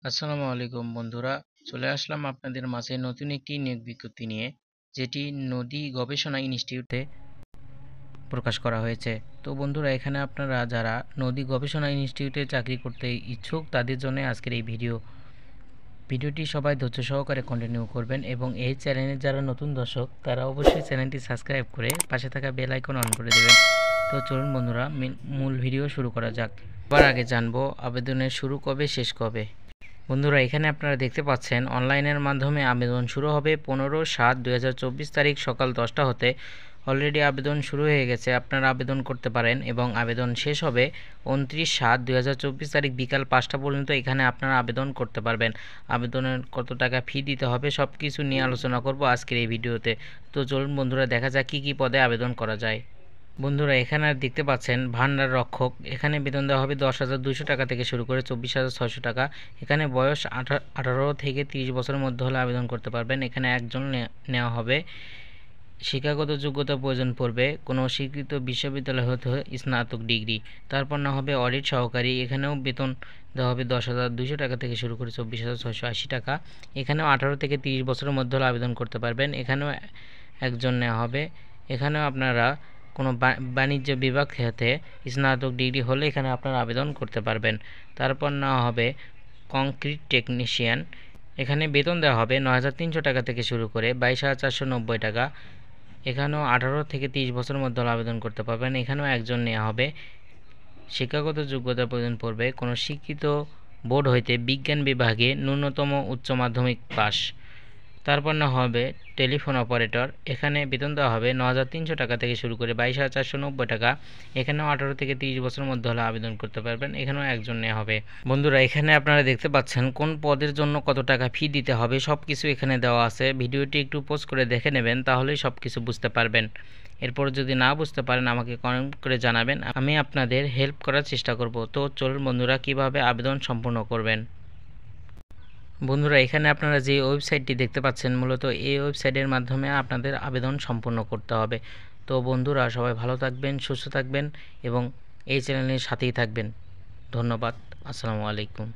আসসালামু আলাইকুম বন্ধুরা, চলে আসলাম আপনাদের মাঝে নতুন একটি নিয়োগ বিজ্ঞপ্তি নিয়ে, যেটি নদী গবেষণা ইনস্টিটিউটে প্রকাশ করা হয়েছে। তো বন্ধুরা, এখানে আপনারা যারা নদী গবেষণা ইনস্টিটিউটে চাকরি করতে ইচ্ছুক তাদের জন্য আজকের এই ভিডিওটি সবাই ধৈর্য সহকারে কন্টিনিউ করবেন এবং এই চ্যানেলে যারা নতুন দর্শক তারা অবশ্যই চ্যানেলটি সাবস্ক্রাইব করে পাশে থাকা বেল আইকন অন করে দেবেন। তো চলুন বন্ধুরা, মূল ভিডিও শুরু করা যাক। এবার আগে জানবো আবেদনের শুরু কবে, শেষ কবে। বন্ধুরা, এখানে আপনারা দেখতে পাচ্ছেন অনলাইনের মাধ্যমে আবেদন শুরু হবে 15/7/2024 তারিখ সকাল 10টা হতে। অলরেডি আবেদন শুরু হয়ে গেছে, আপনারা আবেদন করতে পারেন এবং আবেদন শেষ হবে 29/7/2024 তারিখ বিকাল 5টা পর্যন্ত। এখানে আপনারা আবেদন করতে পারবেন। আবেদনের কত টাকা ফি দিতে হবে সব কিছু নিয়ে আলোচনা করব আজকের এই ভিডিওতে। তো চলুন বন্ধুরা, দেখা যাক কী কী পদে আবেদন করা যায়। বন্ধুরা, এখানে আর দেখতে পাচ্ছেন ভান্ডার রক্ষক। এখানে বেতন দেওয়া হবে 10,200 টাকা থেকে শুরু করে 24,600 টাকা। এখানে বয়স 18 থেকে 30 বছরের মধ্যে হলে আবেদন করতে পারবেন। এখানে একজন নেওয়া হবে। শিক্ষাগত যোগ্যতা প্রয়োজন পড়বে কোনো স্বীকৃত বিশ্ববিদ্যালয় হতে স্নাতক ডিগ্রি। তারপর না হবে অডিট সহকারী। এখানেও বেতন দেওয়া হবে 10,200 টাকা থেকে শুরু করে 24,680 টাকা। এখানেও 18 থেকে 30 বছরের মধ্যে হলে আবেদন করতে পারবেন। এখানেও একজন নেওয়া হবে। এখানেও আপনারা কোনো বাণিজ্য বিভাগ হতে স্নাতক ডিগ্রি হলে এখানে আপনারা আবেদন করতে পারবেন। তারপর নেওয়া হবে কংক্রিট টেকনিশিয়ান। এখানে বেতন দেওয়া হবে 9,300 টাকা থেকে শুরু করে 22,490 টাকা। এখানেও 18 থেকে 30 বছরের মধ্যে আবেদন করতে পারবেন। এখানেও একজন নেওয়া হবে। শিক্ষাগত যোগ্যতা প্রয়োজন পড়বে কোনো স্বীকৃত বোর্ড হইতে বিজ্ঞান বিভাগে ন্যূনতম উচ্চ মাধ্যমিক পাস। তারপর না হবে টেলিফোন অপারেটর। এখানে বেতন দেওয়া হবে 9,300 টাকা থেকে শুরু করে 22,490 টাকা। এখানেও 18 থেকে 30 বছরের মধ্যে হলে আবেদন করতে পারবেন। এখানেও একজন নেওয়া হবে। বন্ধুরা, এখানে আপনারা দেখতে পাচ্ছেন কোন পদের জন্য কত টাকা ফি দিতে হবে সব কিছু এখানে দেওয়া আছে। ভিডিওটি একটু পজ করে দেখে নেবেন, তাহলেই সব কিছু বুঝতে পারবেন। এরপর যদি না বুঝতে পারেন আমাকে কমেন্ট করে জানাবেন, আমি আপনাদের হেল্প করার চেষ্টা করব। তো চলুন বন্ধুরা, কিভাবে আবেদন সম্পূর্ণ করবেন। বন্ধুরা, এখানে আপনারা যে ওয়েবসাইটটি দেখতে পাচ্ছেন মূলত এই ওয়েবসাইটের মাধ্যমে আপনাদের আবেদন সম্পূর্ণ করতে হবে। তো বন্ধুরা, সবাই ভালো থাকবেন, সুস্থ থাকবেন এবং এই চ্যানেলের সাথেই থাকবেন। ধন্যবাদ। আসসালামু আলাইকুম।